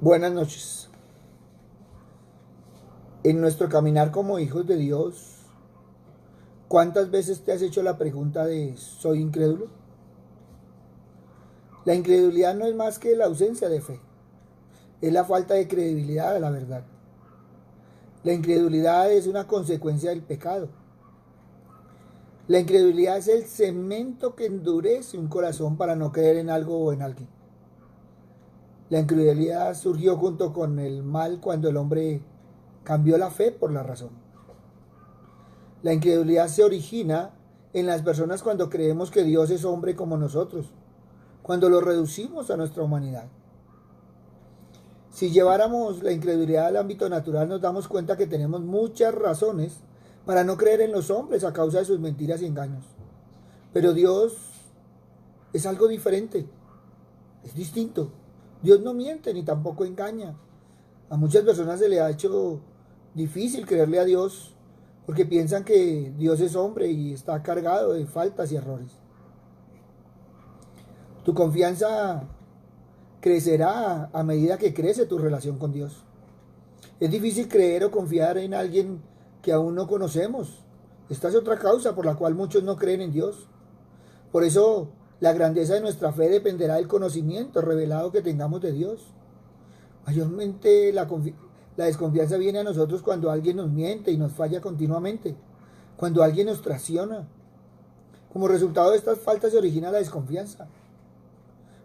Buenas noches. En nuestro caminar como hijos de Dios, ¿cuántas veces te has hecho la pregunta de ¿soy incrédulo? La incredulidad no es más que la ausencia de fe, es la falta de credibilidad a la verdad. La incredulidad es una consecuencia del pecado. La incredulidad es el cemento que endurece un corazón para no creer en algo o en alguien. La incredulidad surgió junto con el mal cuando el hombre cambió la fe por la razón. La incredulidad se origina en las personas cuando creemos que Dios es hombre como nosotros, cuando lo reducimos a nuestra humanidad. Si lleváramos la incredulidad al ámbito natural, nos damos cuenta que tenemos muchas razones para no creer en los hombres a causa de sus mentiras y engaños. Pero Dios es algo diferente, es distinto. Dios no miente ni tampoco engaña. A muchas personas se le ha hecho difícil creerle a Dios porque piensan que Dios es hombre y está cargado de faltas y errores. Tu confianza crecerá a medida que crece tu relación con Dios. Es difícil creer o confiar en alguien que aún no conocemos. Esta es otra causa por la cual muchos no creen en Dios. Por eso la grandeza de nuestra fe dependerá del conocimiento revelado que tengamos de Dios. Mayormente la desconfianza viene a nosotros cuando alguien nos miente y nos falla continuamente, cuando alguien nos traiciona. Como resultado de estas faltas se origina la desconfianza.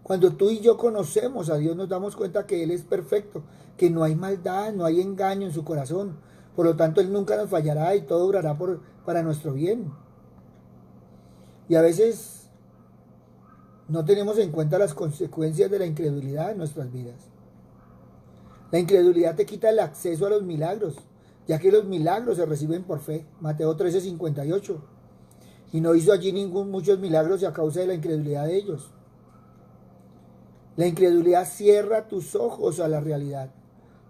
Cuando tú y yo conocemos a Dios nos damos cuenta que Él es perfecto, que no hay maldad, no hay engaño en su corazón. Por lo tanto, Él nunca nos fallará y todo obrará para nuestro bien. Y a veces no tenemos en cuenta las consecuencias de la incredulidad en nuestras vidas. La incredulidad te quita el acceso a los milagros, ya que los milagros se reciben por fe. Mateo 13:58. Y no hizo allí muchos milagros a causa de la incredulidad de ellos. La incredulidad cierra tus ojos a la realidad.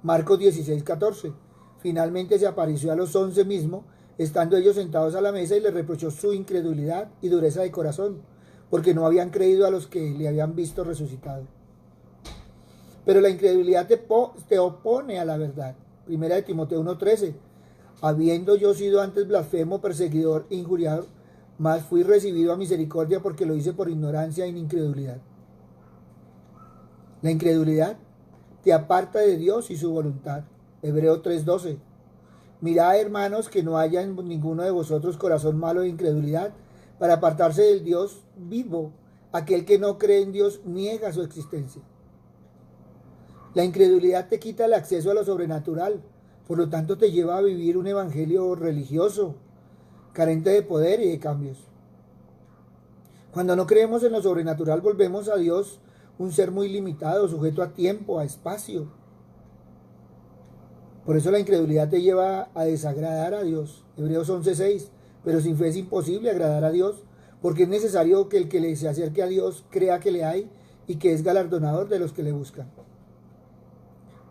Marcos 16:14. Finalmente se apareció a los 11 mismos, estando ellos sentados a la mesa, y les reprochó su incredulidad y dureza de corazón, porque no habían creído a los que le habían visto resucitado. Pero la incredulidad te opone a la verdad. Primera de Timoteo 1:13. Habiendo yo sido antes blasfemo, perseguidor e injuriador, mas fui recibido a misericordia porque lo hice por ignorancia e incredulidad. La incredulidad te aparta de Dios y su voluntad. Hebreo 3:12. Mirad, hermanos, que no haya en ninguno de vosotros corazón malo de incredulidad, para apartarse del Dios vivo. Aquel que no cree en Dios niega su existencia. La incredulidad te quita el acceso a lo sobrenatural, por lo tanto te lleva a vivir un evangelio religioso, carente de poder y de cambios. Cuando no creemos en lo sobrenatural, volvemos a Dios un ser muy limitado, sujeto a tiempo, a espacio. Por eso la incredulidad te lleva a desagradar a Dios. Hebreos 11:6. Pero sin fe es imposible agradar a Dios, porque es necesario que el que se acerque a Dios crea que le hay y que es galardonador de los que le buscan.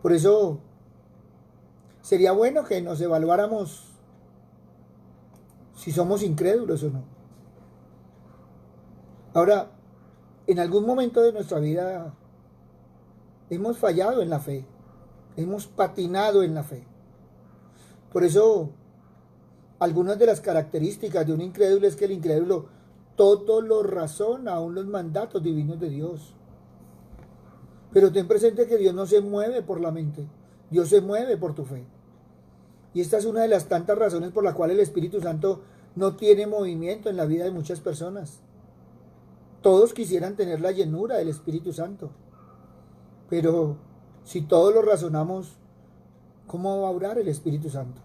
Por eso sería bueno que nos evaluáramos si somos incrédulos o no. Ahora, en algún momento de nuestra vida hemos fallado en la fe, hemos patinado en la fe. Por eso, algunas de las características de un incrédulo es que el incrédulo todo lo razona, aún los mandatos divinos de Dios. Pero ten presente que Dios no se mueve por la mente, Dios se mueve por tu fe. Y esta es una de las tantas razones por las cuales el Espíritu Santo no tiene movimiento en la vida de muchas personas. Todos quisieran tener la llenura del Espíritu Santo. Pero si todos lo razonamos, ¿cómo va a obrar el Espíritu Santo?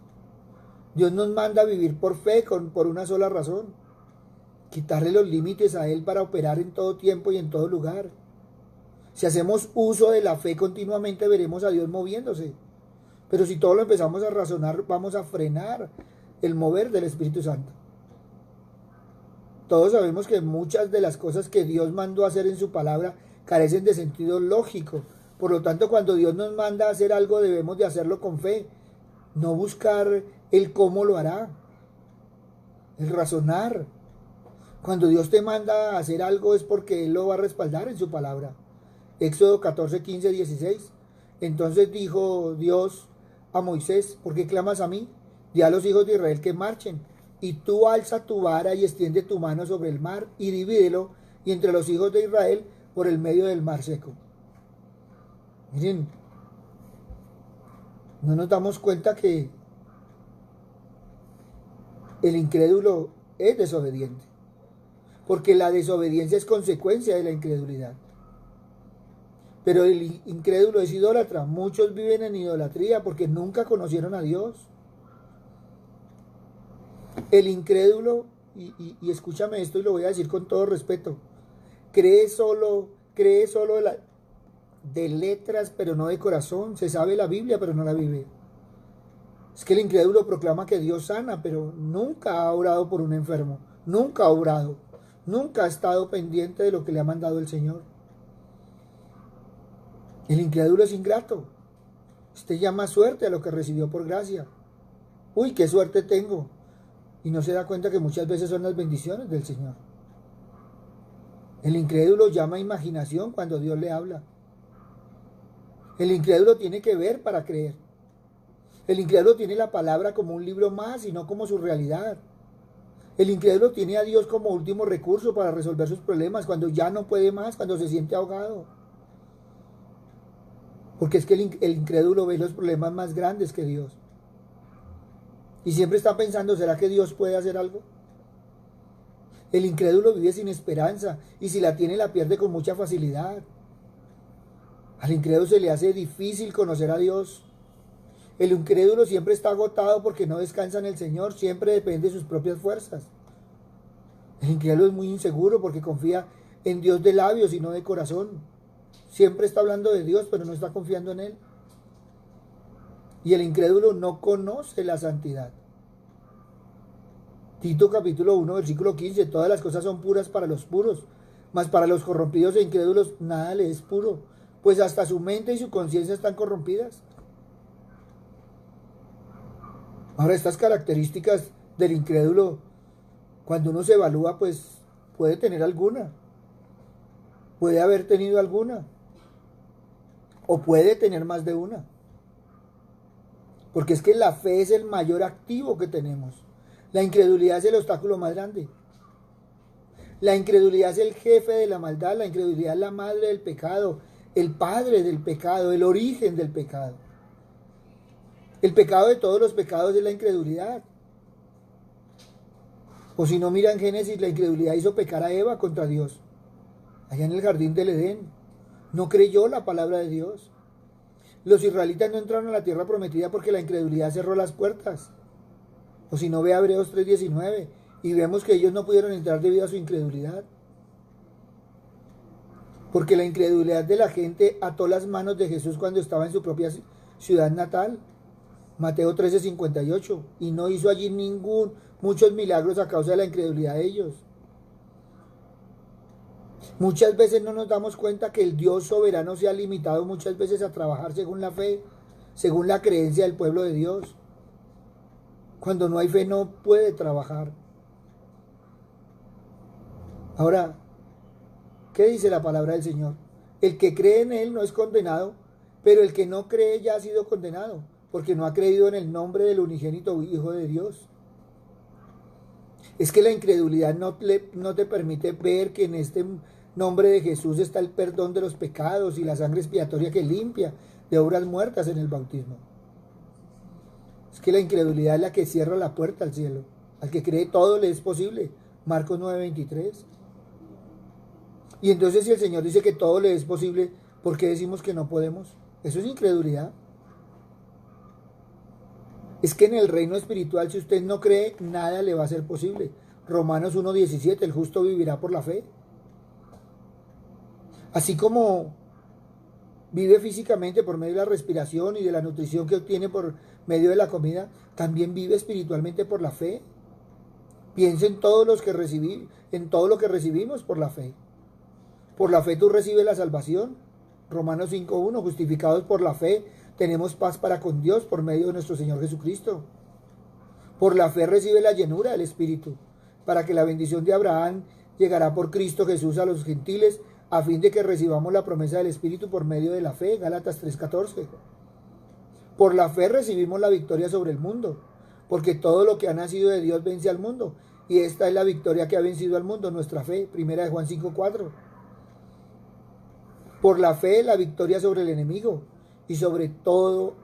Dios nos manda a vivir por fe por una sola razón: quitarle los límites a Él para operar en todo tiempo y en todo lugar. Si hacemos uso de la fe continuamente, veremos a Dios moviéndose. Pero si todo lo empezamos a razonar, vamos a frenar el mover del Espíritu Santo. Todos sabemos que muchas de las cosas que Dios mandó a hacer en su palabra carecen de sentido lógico. Por lo tanto, cuando Dios nos manda a hacer algo, debemos de hacerlo con fe. No buscar el cómo lo hará, el razonar. Cuando Dios te manda a hacer algo es porque Él lo va a respaldar en su palabra. Éxodo 14:15-16. Entonces dijo Dios a Moisés: ¿por qué clamas a mí? Di a los hijos de Israel que marchen. Y tú alza tu vara y extiende tu mano sobre el mar y divídelo y entre los hijos de Israel por el medio del mar seco. Miren, no nos damos cuenta que el incrédulo es desobediente, porque la desobediencia es consecuencia de la incredulidad. Pero el incrédulo es idólatra. Muchos viven en idolatría porque nunca conocieron a Dios. El incrédulo, y escúchame esto y lo voy a decir con todo respeto, cree solo de letras, pero no de corazón. Se sabe la Biblia, pero no la vive. Es que el incrédulo proclama que Dios sana, pero nunca ha orado por un enfermo. Nunca ha orado. Nunca ha estado pendiente de lo que le ha mandado el Señor. El incrédulo es ingrato. Usted llama suerte a lo que recibió por gracia. Uy, qué suerte tengo. Y no se da cuenta que muchas veces son las bendiciones del Señor. El incrédulo llama imaginación cuando Dios le habla. El incrédulo tiene que ver para creer. El incrédulo tiene la palabra como un libro más y no como su realidad. El incrédulo tiene a Dios como último recurso para resolver sus problemas cuando ya no puede más, cuando se siente ahogado. Porque es que el incrédulo ve los problemas más grandes que Dios. Y siempre está pensando: ¿será que Dios puede hacer algo? El incrédulo vive sin esperanza y si la tiene la pierde con mucha facilidad. Al incrédulo se le hace difícil conocer a Dios. El incrédulo siempre está agotado porque no descansa en el Señor, siempre depende de sus propias fuerzas. El incrédulo es muy inseguro porque confía en Dios de labios y no de corazón. Siempre está hablando de Dios, pero no está confiando en Él. Y el incrédulo no conoce la santidad. Tito capítulo 1, versículo 15: todas las cosas son puras para los puros, mas para los corrompidos e incrédulos nada le es puro, pues hasta su mente y su conciencia están corrompidas. Ahora, estas características del incrédulo, cuando uno se evalúa, pues puede tener alguna, puede haber tenido alguna, o puede tener más de una. Porque es que la fe es el mayor activo que tenemos. La incredulidad es el obstáculo más grande. La incredulidad es el jefe de la maldad. La incredulidad es la madre del pecado, el padre del pecado, el origen del pecado. El pecado de todos los pecados es la incredulidad. O si no, mira en Génesis, la incredulidad hizo pecar a Eva contra Dios. Allá en el jardín del Edén. No creyó la palabra de Dios. Los israelitas no entraron a la tierra prometida porque la incredulidad cerró las puertas. O si no, ve a Hebreos 3:19 y vemos que ellos no pudieron entrar debido a su incredulidad. Porque la incredulidad de la gente ató las manos de Jesús cuando estaba en su propia ciudad natal. Mateo 13:58. Y no hizo allí muchos milagros a causa de la incredulidad de ellos. Muchas veces no nos damos cuenta que el Dios soberano se ha limitado muchas veces a trabajar según la fe, según la creencia del pueblo de Dios. Cuando no hay fe no puede trabajar. Ahora, ¿qué dice la palabra del Señor? El que cree en Él no es condenado, pero el que no cree ya ha sido condenado, porque no ha creído en el nombre del unigénito Hijo de Dios. Es que la incredulidad no te permite ver que en este nombre de Jesús está el perdón de los pecados y la sangre expiatoria que limpia de obras muertas en el bautismo. Es que la incredulidad es la que cierra la puerta al cielo. Al que cree todo le es posible. Marcos 9:23. Y entonces si el Señor dice que todo le es posible, ¿por qué decimos que no podemos? Eso es incredulidad. Es que en el reino espiritual, si usted no cree, nada le va a ser posible. Romanos 1:17, el justo vivirá por la fe. Así como vive físicamente por medio de la respiración y de la nutrición que obtiene por medio de la comida, también vive espiritualmente por la fe. Piensa en todo lo que recibimos por la fe. Por la fe tú recibes la salvación. Romanos 5:1, justificados por la fe, tenemos paz para con Dios por medio de nuestro Señor Jesucristo. Por la fe recibe la llenura del Espíritu, para que la bendición de Abraham llegará por Cristo Jesús a los gentiles, a fin de que recibamos la promesa del Espíritu por medio de la fe. Gálatas 3:14. Por la fe recibimos la victoria sobre el mundo, porque todo lo que ha nacido de Dios vence al mundo, y esta es la victoria que ha vencido al mundo, nuestra fe. Primera de Juan 5:4. Por la fe la victoria sobre el enemigo, y sobre todo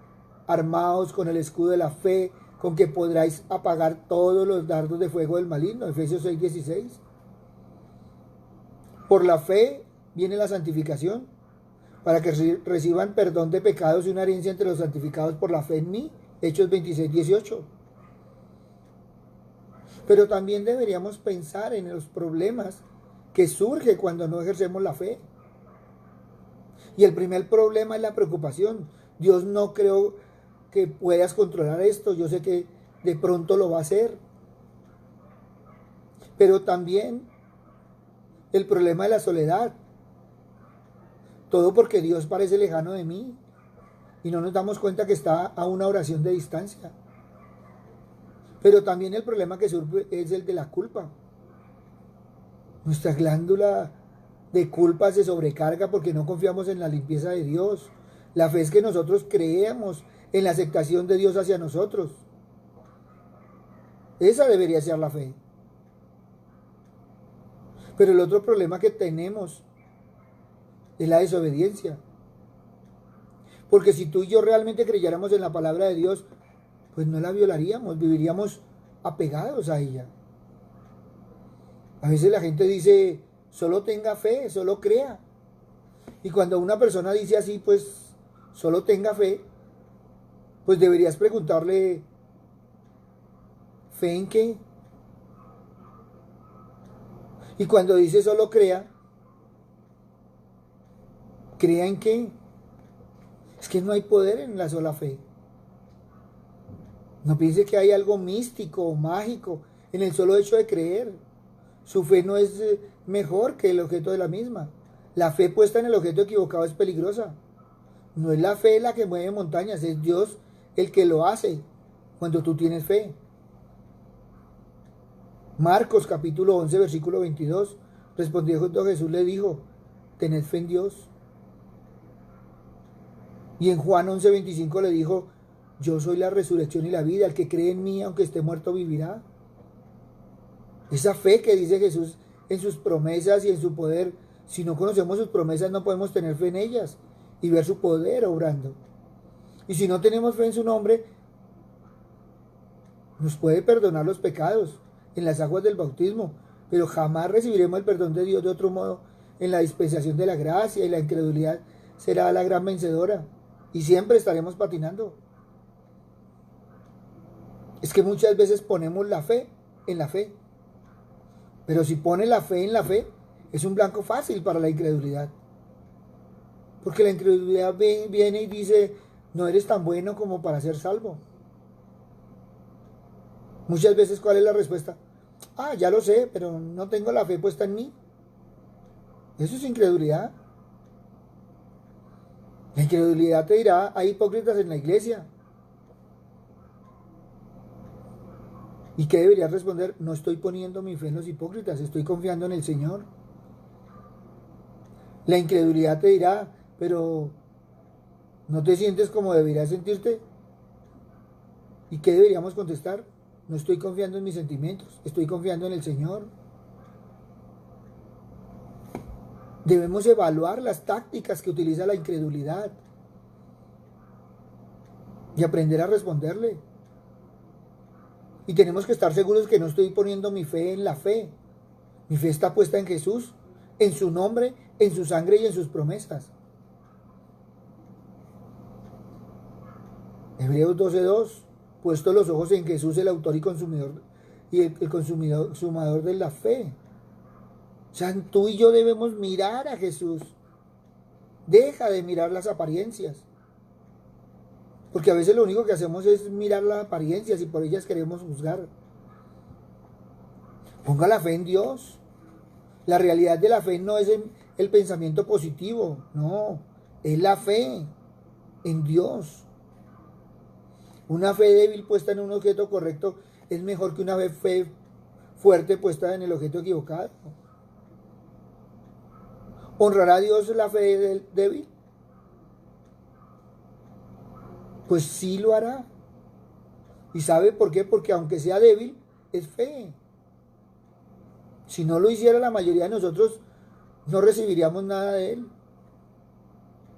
armados con el escudo de la fe, con que podráis apagar todos los dardos de fuego del maligno. Efesios 6:16. Por la fe viene la santificación, para que reciban perdón de pecados y una herencia entre los santificados por la fe en mí. Hechos 26:18. Pero también deberíamos pensar en los problemas que surgen cuando no ejercemos la fe. Y el primer problema es la preocupación. Dios no creo que puedas controlar esto. Yo sé que de pronto lo va a hacer. Pero también el problema de la soledad. Todo porque Dios parece lejano de mí y no nos damos cuenta que está a una oración de distancia. Pero también el problema que surge es el de la culpa. Nuestra glándula de culpa se sobrecarga porque no confiamos en la limpieza de Dios. La fe es que nosotros creemos en la aceptación de Dios hacia nosotros. Esa debería ser la fe. Pero el otro problema que tenemos es la desobediencia. Porque si tú y yo realmente creyéramos en la palabra de Dios, pues no la violaríamos, viviríamos apegados a ella. A veces la gente dice, solo tenga fe, solo crea. Y cuando una persona dice así, pues solo tenga fe, pues deberías preguntarle, ¿fe en qué? Y cuando dice solo crea, ¿crea en qué? Es que no hay poder en la sola fe. No piense que hay algo místico o mágico en el solo hecho de creer. Su fe no es mejor que el objeto de la misma. La fe puesta en el objeto equivocado es peligrosa. No es la fe la que mueve montañas, es Dios el que lo hace cuando tú tienes fe. Marcos capítulo 11 versículo 22. Respondiendo Jesús le dijo, tened fe en Dios. Y en Juan 11:25 le dijo, yo soy la resurrección y la vida, el que cree en mí, aunque esté muerto, vivirá. Esa fe que dice Jesús en sus promesas y en su poder, si no conocemos sus promesas no podemos tener fe en ellas y ver su poder obrando. Y si no tenemos fe en su nombre, nos puede perdonar los pecados en las aguas del bautismo, pero jamás recibiremos el perdón de Dios de otro modo. En la dispensación de la gracia y la incredulidad será la gran vencedora y siempre estaremos patinando. Es que muchas veces ponemos la fe en la fe, pero si pone la fe en la fe, es un blanco fácil para la incredulidad. Porque la incredulidad viene y dice, no eres tan bueno como para ser salvo. Muchas veces, ¿cuál es la respuesta? Ah, ya lo sé, pero no tengo la fe puesta en mí. Eso es incredulidad. La incredulidad te dirá, hay hipócritas en la iglesia. ¿Y qué deberías responder? No estoy poniendo mi fe en los hipócritas, estoy confiando en el Señor. La incredulidad te dirá, pero ¿no te sientes como deberías sentirte? ¿Y qué deberíamos contestar? No estoy confiando en mis sentimientos, estoy confiando en el Señor. Debemos evaluar las tácticas que utiliza la incredulidad y aprender a responderle. Y tenemos que estar seguros que no estoy poniendo mi fe en la fe. Mi fe está puesta en Jesús, en su nombre, en su sangre y en sus promesas. Hebreos 12:2. Puesto los ojos en Jesús, el autor y consumidor, consumador de la fe. O sea, tú y yo debemos mirar a Jesús. Deja de mirar las apariencias. Porque a veces lo único que hacemos es mirar las apariencias y por ellas queremos juzgar. Ponga la fe en Dios. La realidad de la fe no es el pensamiento positivo, no, es la fe en Dios. Una fe débil puesta en un objeto correcto es mejor que una fe fuerte puesta en el objeto equivocado. ¿Honrará a Dios la fe del débil? Pues sí lo hará. ¿Y sabe por qué? Porque aunque sea débil, es fe. Si no lo hiciera la mayoría de nosotros, no recibiríamos nada de Él.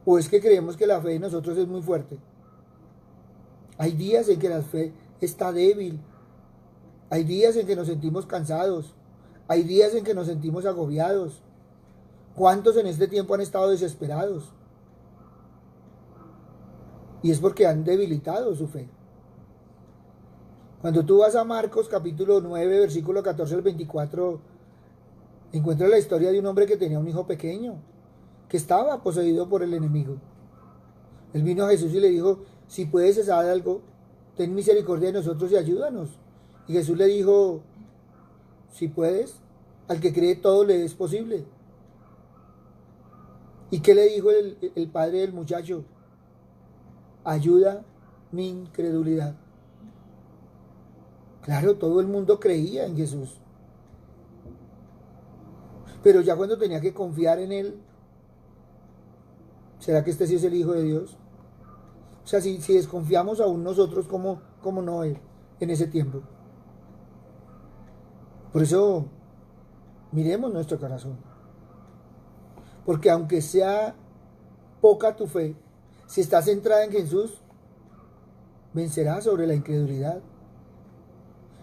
¿O es que creemos que la fe de nosotros es muy fuerte? Hay días en que la fe está débil. Hay días en que nos sentimos cansados. Hay días en que nos sentimos agobiados. ¿Cuántos en este tiempo han estado desesperados? Y es porque han debilitado su fe. Cuando tú vas a Marcos capítulo 9, versículo 14 al 24, encuentras la historia de un hombre que tenía un hijo pequeño, que estaba poseído por el enemigo. Él vino a Jesús y le dijo, si puedes cesar algo, ten misericordia de nosotros y ayúdanos. Y Jesús le dijo, si puedes, al que cree todo le es posible. ¿Y qué le dijo el padre del muchacho? Ayuda mi incredulidad. Claro, todo el mundo creía en Jesús. Pero ya cuando tenía que confiar en Él, ¿será que este sí es el Hijo de Dios? O sea, si desconfiamos aún nosotros, ¿cómo no Él en ese tiempo? Por eso, miremos nuestro corazón. Porque aunque sea poca tu fe, si estás centrada en Jesús, vencerás sobre la incredulidad.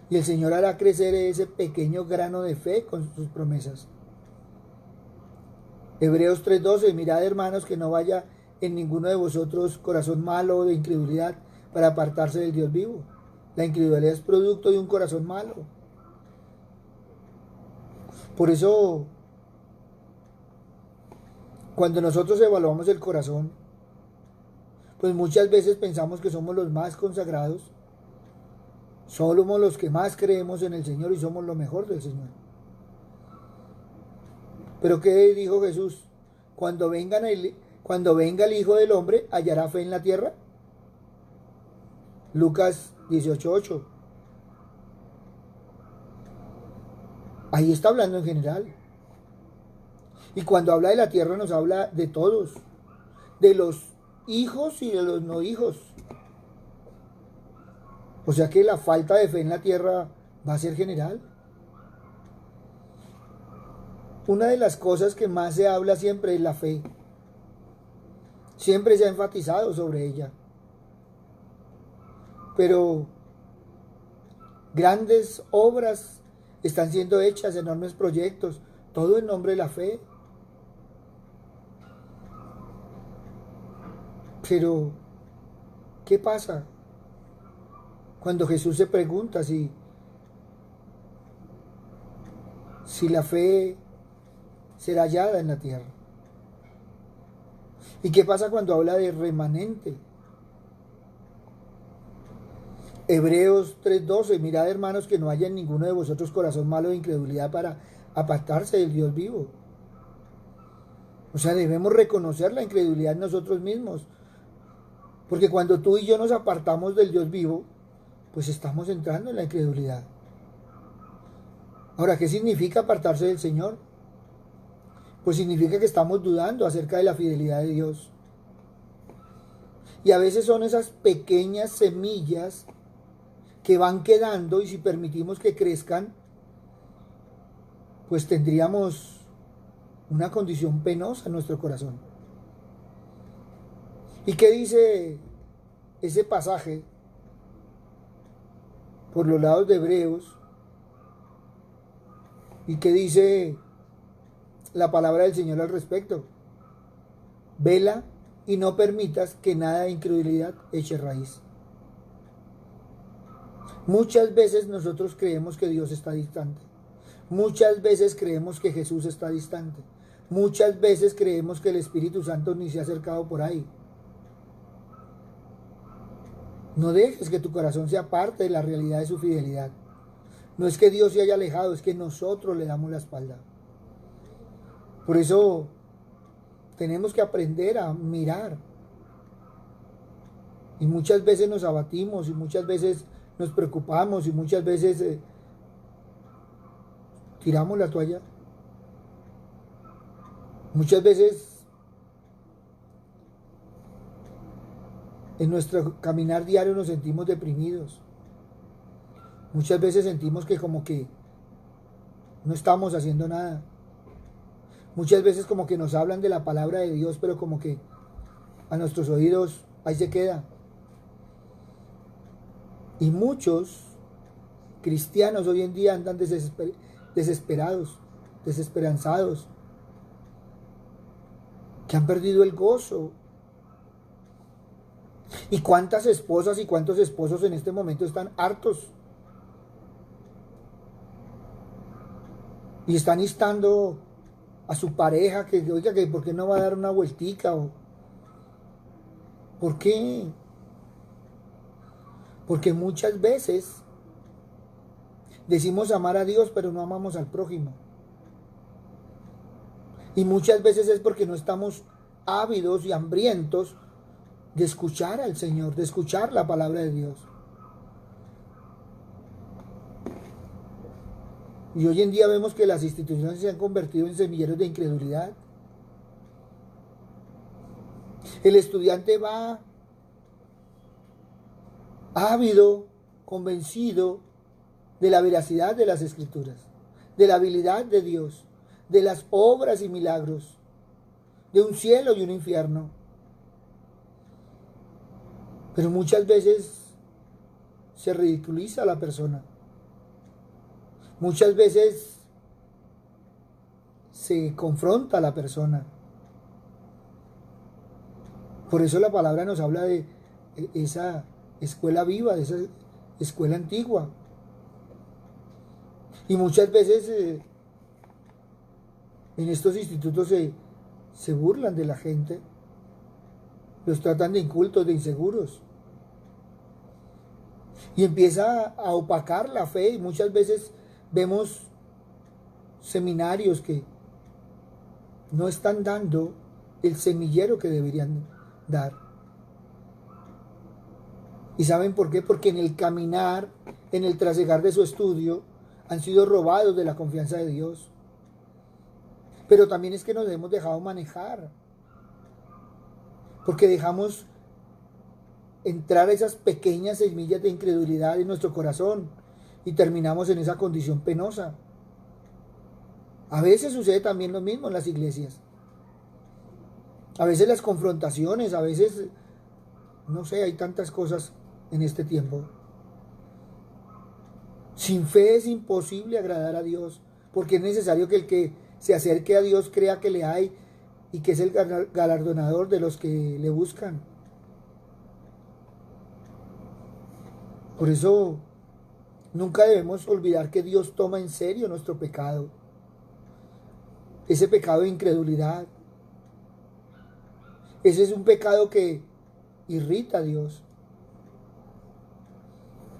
Y el Señor hará crecer ese pequeño grano de fe con sus promesas. Hebreos 3:12, mirad hermanos que no vaya en ninguno de vosotros corazón malo de incredulidad para apartarse del Dios vivo. La incredulidad es producto de un corazón malo. Por eso, cuando nosotros evaluamos el corazón, pues muchas veces pensamos que somos los más consagrados, somos los que más creemos en el Señor y somos lo mejor del Señor. Pero ¿qué dijo Jesús? Cuando venga el Hijo del Hombre, ¿hallará fe en la tierra? Lucas 18:8. Ahí está hablando en general. Y cuando habla de la tierra nos habla de todos, de los hijos y de los no hijos. O sea que la falta de fe en la tierra va a ser general. Una de las cosas que más se habla siempre es la fe. Siempre se ha enfatizado sobre ella. Pero grandes obras están siendo hechas, enormes proyectos, todo en nombre de la fe. Pero, ¿qué pasa cuando Jesús se pregunta si la fe será hallada en la tierra? ¿Y qué pasa cuando habla de remanente? Hebreos 3:12, mirad hermanos que no haya en ninguno de vosotros corazón malo de incredulidad para apartarse del Dios vivo. O sea, debemos reconocer la incredulidad en nosotros mismos. Porque cuando tú y yo nos apartamos del Dios vivo, pues estamos entrando en la incredulidad. Ahora, ¿qué significa apartarse del Señor? Pues significa que estamos dudando acerca de la fidelidad de Dios. Y a veces son esas pequeñas semillas que van quedando y si permitimos que crezcan, pues tendríamos una condición penosa en nuestro corazón. ¿Y qué dice ese pasaje por los lados de Hebreos? ¿Y qué dice la palabra del Señor al respecto? Vela y no permitas que nada de incredulidad eche raíz. Muchas veces nosotros creemos que Dios está distante. Muchas veces creemos que Jesús está distante. Muchas veces creemos que el Espíritu Santo ni se ha acercado por ahí. No dejes que tu corazón sea parte de la realidad de su fidelidad. No es que Dios se haya alejado, es que nosotros le damos la espalda. Por eso tenemos que aprender a mirar. Y muchas veces nos abatimos y muchas veces nos preocupamos y muchas veces tiramos la toalla. Muchas veces en nuestro caminar diario nos sentimos deprimidos. Muchas veces sentimos que como que no estamos haciendo nada. Muchas veces como que nos hablan de la palabra de Dios, pero como que a nuestros oídos ahí se queda. Y muchos cristianos hoy en día andan desesperados, desesperanzados, que han perdido el gozo. ¿Y cuántas esposas y cuántos esposos en este momento están hartos? Y están instando a su pareja que, oiga, que por qué no va a dar una vueltica, o ¿por qué? Porque muchas veces decimos amar a Dios, pero no amamos al prójimo. Y muchas veces es porque no estamos ávidos y hambrientos de escuchar al Señor, de escuchar la palabra de Dios. Y hoy en día vemos que las instituciones se han convertido en semilleros de incredulidad. El estudiante va ávido, convencido de la veracidad de las Escrituras, de la habilidad de Dios, de las obras y milagros, de un cielo y un infierno. Pero muchas veces se ridiculiza a la persona. Muchas veces se confronta a la persona. Por eso la palabra nos habla de esa escuela viva, de esa escuela antigua. Y muchas veces en estos institutos se burlan de la gente, los tratan de incultos, de inseguros. Y empieza a opacar la fe, y muchas veces vemos seminarios que no están dando el semillero que deberían dar. ¿Y saben por qué? Porque en el caminar, en el trasegar de su estudio, han sido robados de la confianza de Dios. Pero también es que nos hemos dejado manejar, porque dejamos entrar esas pequeñas semillas de incredulidad en nuestro corazón y terminamos en esa condición penosa. A veces sucede también lo mismo en las iglesias. A veces las confrontaciones, a veces, no sé, hay tantas cosas en este tiempo. Sin fe es imposible agradar a Dios, porque es necesario que el que se acerque a Dios crea que le hay y que es el galardonador de los que le buscan. Por eso nunca debemos olvidar que Dios toma en serio nuestro pecado, ese pecado de incredulidad. Ese es un pecado que irrita a Dios.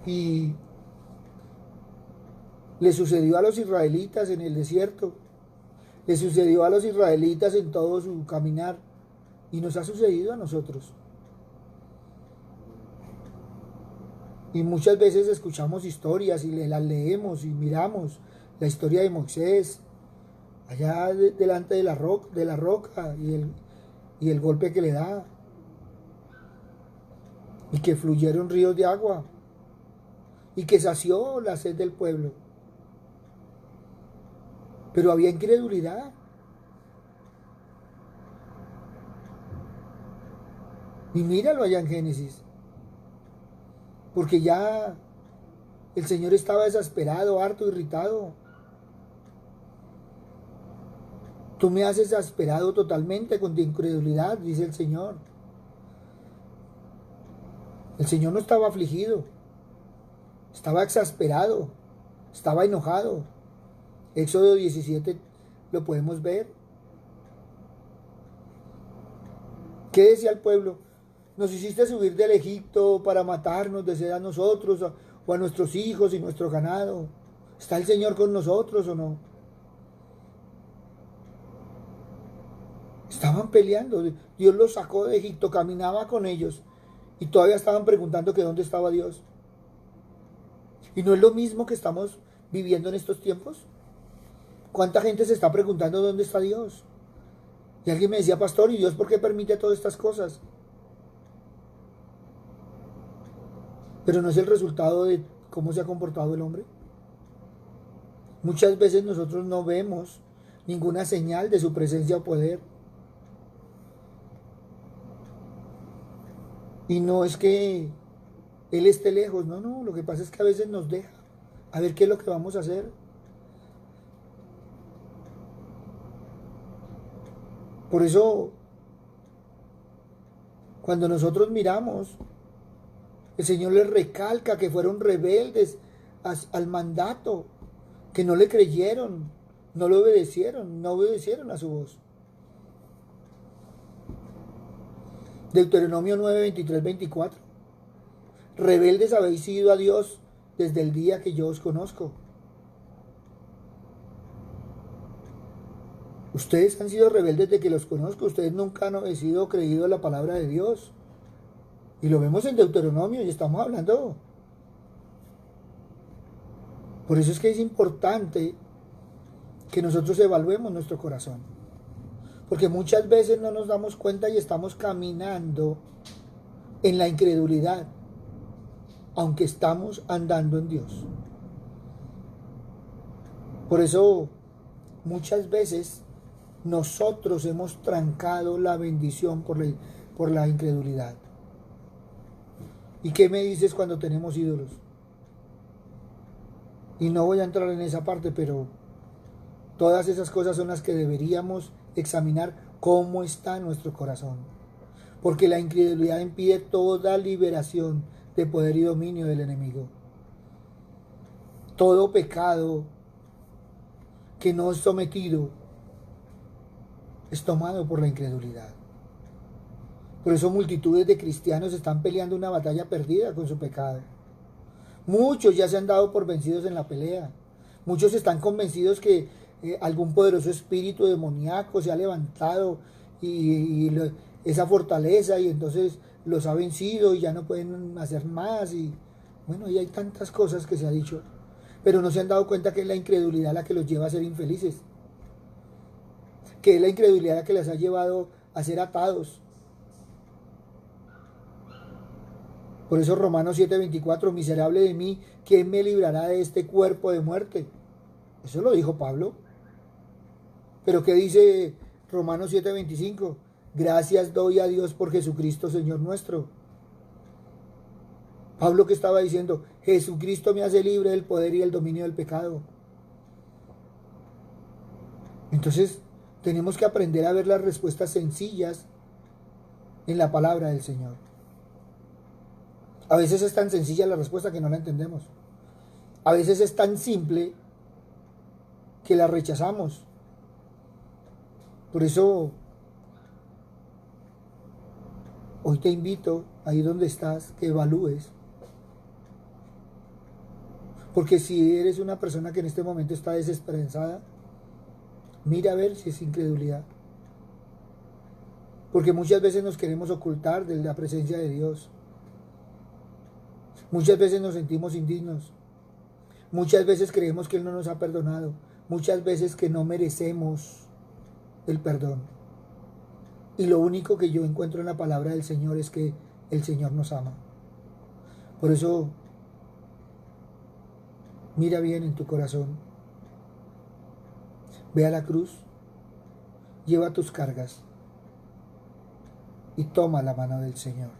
Y le sucedió a los israelitas en el desierto, le sucedió a los israelitas en todo su caminar, y nos ha sucedido a nosotros. Y muchas veces escuchamos historias y las leemos y miramos la historia de Moisés, allá delante de la roca y el golpe que le da, y que fluyeron ríos de agua, y que sació la sed del pueblo. Pero había incredulidad. Y míralo allá en Génesis, porque ya el Señor estaba desesperado, harto, irritado. Tú me has exasperado totalmente con tu incredulidad, dice el Señor. El Señor no estaba afligido, estaba exasperado, estaba enojado. Éxodo 17 lo podemos ver. ¿Qué decía el pueblo? Nos hiciste subir del Egipto para matarnos de sed a nosotros o a nuestros hijos y nuestro ganado. ¿Está el Señor con nosotros o no? Estaban peleando. Dios los sacó de Egipto, caminaba con ellos y todavía estaban preguntando que dónde estaba Dios. ¿Y no es lo mismo que estamos viviendo en estos tiempos? ¿Cuánta gente se está preguntando dónde está Dios? Y alguien me decía, pastor, ¿y Dios por qué permite todas estas cosas? Pero no es el resultado de cómo se ha comportado el hombre. Muchas veces nosotros no vemos ninguna señal de su presencia o poder. Y no es que Él esté lejos, no, no, lo que pasa es que a veces nos deja a ver qué es lo que vamos a hacer. Por eso, cuando nosotros miramos, el Señor les recalca que fueron rebeldes al mandato, que no le creyeron, no le obedecieron, no obedecieron a su voz. Deuteronomio 9, 23, 24. Rebeldes habéis sido a Dios desde el día que yo os conozco. Ustedes han sido rebeldes desde que los conozco. Ustedes nunca han sido creído la palabra de Dios. Y lo vemos en Deuteronomio y estamos hablando. Por eso es que es importante que nosotros evaluemos nuestro corazón. Porque muchas veces no nos damos cuenta y estamos caminando en la incredulidad, aunque estamos andando en Dios. Por eso muchas veces nosotros hemos trancado la bendición por la incredulidad. ¿Y qué me dices cuando tenemos ídolos? Y no voy a entrar en esa parte, pero todas esas cosas son las que deberíamos examinar cómo está nuestro corazón. Porque la incredulidad impide toda liberación de poder y dominio del enemigo. Todo pecado que no es sometido es tomado por la incredulidad. Por eso multitudes de cristianos están peleando una batalla perdida con su pecado. Muchos ya se han dado por vencidos en la pelea. Muchos están convencidos que algún poderoso espíritu demoníaco se ha levantado esa fortaleza y entonces los ha vencido y ya no pueden hacer más. Y bueno, y hay tantas cosas que se ha dicho. Pero no se han dado cuenta que es la incredulidad la que los lleva a ser infelices. Que es la incredulidad la que les ha llevado a ser atados. Por eso Romanos 7:24, miserable de mí, ¿quién me librará de este cuerpo de muerte? Eso lo dijo Pablo. Pero ¿qué dice Romanos 7:25? Gracias doy a Dios por Jesucristo, Señor nuestro. Pablo que estaba diciendo, Jesucristo me hace libre del poder y el dominio del pecado. Entonces tenemos que aprender a ver las respuestas sencillas en la palabra del Señor. A veces es tan sencilla la respuesta que no la entendemos. A veces es tan simple que la rechazamos. Por eso hoy te invito, ahí donde estás, que evalúes. Porque si eres una persona que en este momento está desesperanzada, mira a ver si es incredulidad. Porque muchas veces nos queremos ocultar de la presencia de Dios. Muchas veces nos sentimos indignos. Muchas veces creemos que Él no nos ha perdonado. Muchas veces que no merecemos el perdón. Y lo único que yo encuentro en la palabra del Señor es que el Señor nos ama. Por eso, mira bien en tu corazón. Ve a la cruz, lleva tus cargas y toma la mano del Señor.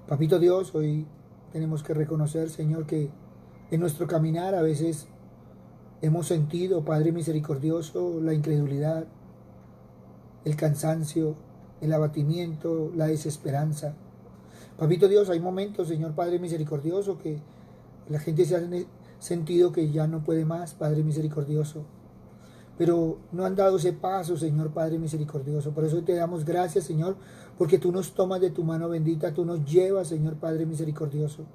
Papito Dios, hoy tenemos que reconocer, Señor, que en nuestro caminar a veces hemos sentido, Padre misericordioso, la incredulidad, el cansancio, el abatimiento, la desesperanza. Papito Dios, hay momentos, Señor Padre misericordioso, que la gente se ha sentido que ya no puede más, Padre misericordioso. Pero no han dado ese paso, Señor Padre misericordioso. Por eso te damos gracias, Señor, porque tú nos tomas de tu mano bendita, tú nos llevas, Señor Padre misericordioso.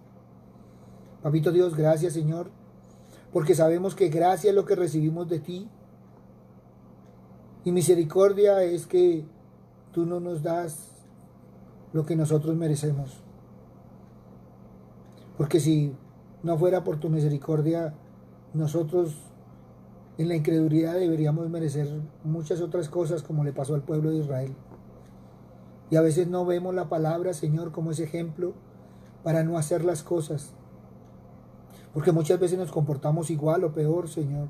Papito Dios, gracias, Señor, porque sabemos que gracia es lo que recibimos de ti. Y misericordia es que tú no nos das lo que nosotros merecemos. Porque si no fuera por tu misericordia, nosotros En la incredulidad deberíamos merecer muchas otras cosas como le pasó al pueblo de Israel. Y a veces no vemos la palabra, Señor, como ese ejemplo para no hacer las cosas. Porque muchas veces nos comportamos igual o peor, Señor.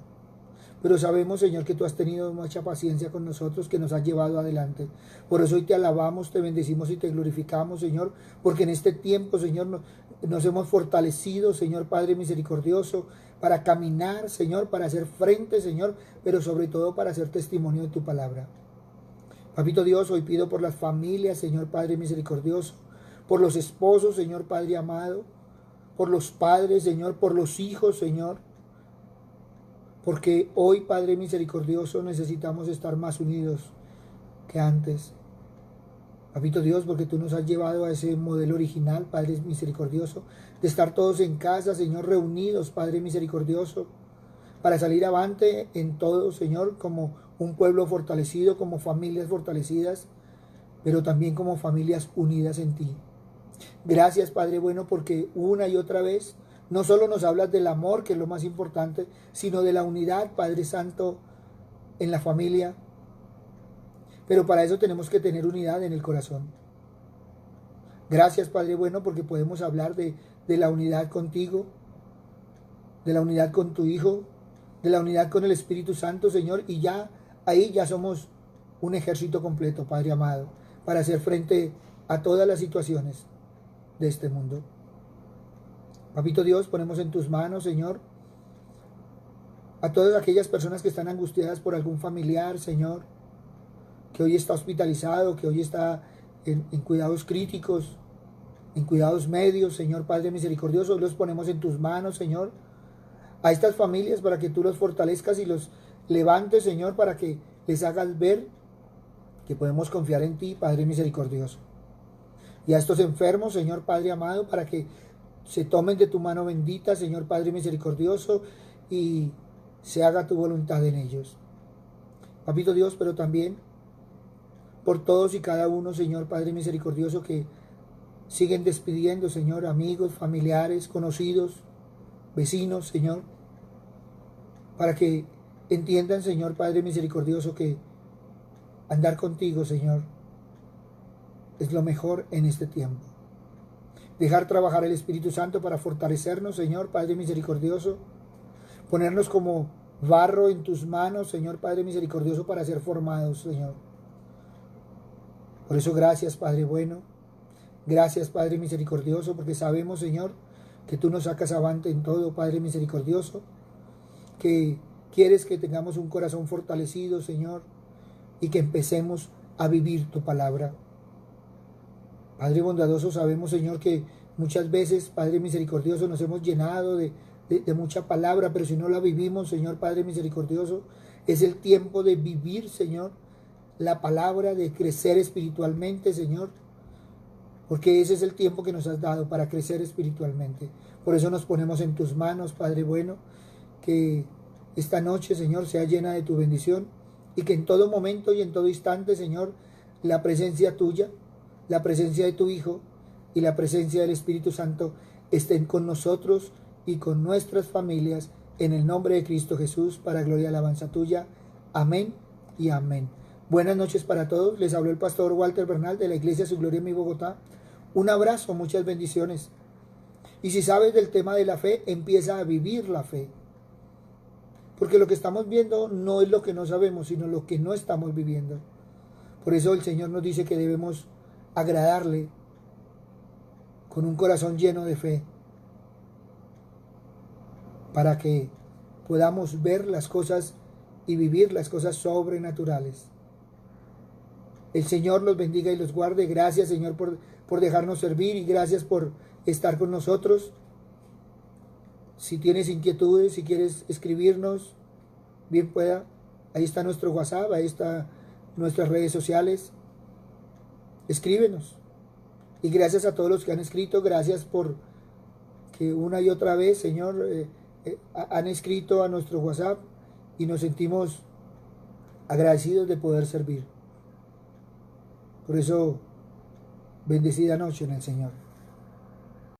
Pero sabemos, Señor, que tú has tenido mucha paciencia con nosotros, que nos has llevado adelante. Por eso hoy te alabamos, te bendecimos y te glorificamos, Señor, porque en este tiempo, Señor, nos hemos fortalecido, Señor Padre misericordioso, para caminar, Señor, para hacer frente, Señor, pero sobre todo para hacer testimonio de tu palabra. Papito Dios, hoy pido por las familias, Señor Padre misericordioso, por los esposos, Señor Padre amado, por los padres, Señor, por los hijos, Señor, porque hoy, Padre misericordioso, necesitamos estar más unidos que antes. Papito Dios, porque tú nos has llevado a ese modelo original, Padre misericordioso, de estar todos en casa, Señor, reunidos, Padre misericordioso, para salir avante en todo, Señor, como un pueblo fortalecido, como familias fortalecidas, pero también como familias unidas en ti. Gracias, Padre bueno, porque una y otra vez no solo nos hablas del amor, que es lo más importante, sino de la unidad, Padre Santo, en la familia. Pero para eso tenemos que tener unidad en el corazón. Gracias, Padre bueno, porque podemos hablar de la unidad contigo, de la unidad con tu Hijo, de la unidad con el Espíritu Santo, Señor, y ya ahí ya somos un ejército completo, Padre amado, para hacer frente a todas las situaciones de este mundo. Papito Dios, ponemos en tus manos, Señor, a todas aquellas personas que están angustiadas por algún familiar, Señor, que hoy está hospitalizado, que hoy está en cuidados críticos, en cuidados medios, Señor Padre misericordioso. Hoy los ponemos en tus manos, Señor, a estas familias para que tú los fortalezcas y los levantes, Señor, para que les hagas ver que podemos confiar en ti, Padre misericordioso. Y a estos enfermos, Señor Padre amado, para que se tomen de tu mano bendita, Señor Padre misericordioso, y se haga tu voluntad en ellos. Papito Dios, pero también por todos y cada uno, Señor Padre misericordioso, que siguen despidiendo, Señor, amigos, familiares, conocidos, vecinos, Señor, para que entiendan, Señor Padre misericordioso, que andar contigo, Señor, es lo mejor en este tiempo. Dejar trabajar el Espíritu Santo para fortalecernos, Señor Padre misericordioso. Ponernos como barro en tus manos, Señor Padre misericordioso, para ser formados, Señor. Por eso gracias, Padre bueno. Gracias, Padre misericordioso, porque sabemos, Señor, que tú nos sacas avante en todo, Padre misericordioso. Que quieres que tengamos un corazón fortalecido, Señor, y que empecemos a vivir tu palabra. Padre bondadoso, sabemos, Señor, que muchas veces, Padre misericordioso, nos hemos llenado de mucha palabra, pero si no la vivimos, Señor Padre misericordioso, es el tiempo de vivir, Señor, la palabra, de crecer espiritualmente, Señor, porque ese es el tiempo que nos has dado para crecer espiritualmente. Por eso nos ponemos en tus manos, Padre bueno, que esta noche, Señor, sea llena de tu bendición y que en todo momento y en todo instante, Señor, la presencia tuya, la presencia de tu Hijo y la presencia del Espíritu Santo estén con nosotros y con nuestras familias, en el nombre de Cristo Jesús, para gloria y alabanza tuya. Amén y amén. Buenas noches para todos. Les habló el pastor Walter Bernal de la Iglesia Su Gloria en mi Bogotá. Un abrazo, muchas bendiciones. Y si sabes del tema de la fe, empieza a vivir la fe. Porque lo que estamos viendo no es lo que no sabemos, sino lo que no estamos viviendo. Por eso el Señor nos dice que debemos agradarle con un corazón lleno de fe, para que podamos ver las cosas y vivir las cosas sobrenaturales. El Señor los bendiga y los guarde. Gracias, Señor, por dejarnos servir, y gracias por estar con nosotros. Si tienes inquietudes, si quieres escribirnos, bien pueda. Ahí está nuestro WhatsApp, ahí está nuestras redes sociales. Escríbenos. Y gracias a todos los que han escrito. Gracias por que una y otra vez, Señor, han escrito a nuestro WhatsApp, y nos sentimos agradecidos de poder servir. Por eso, bendecida noche en el Señor.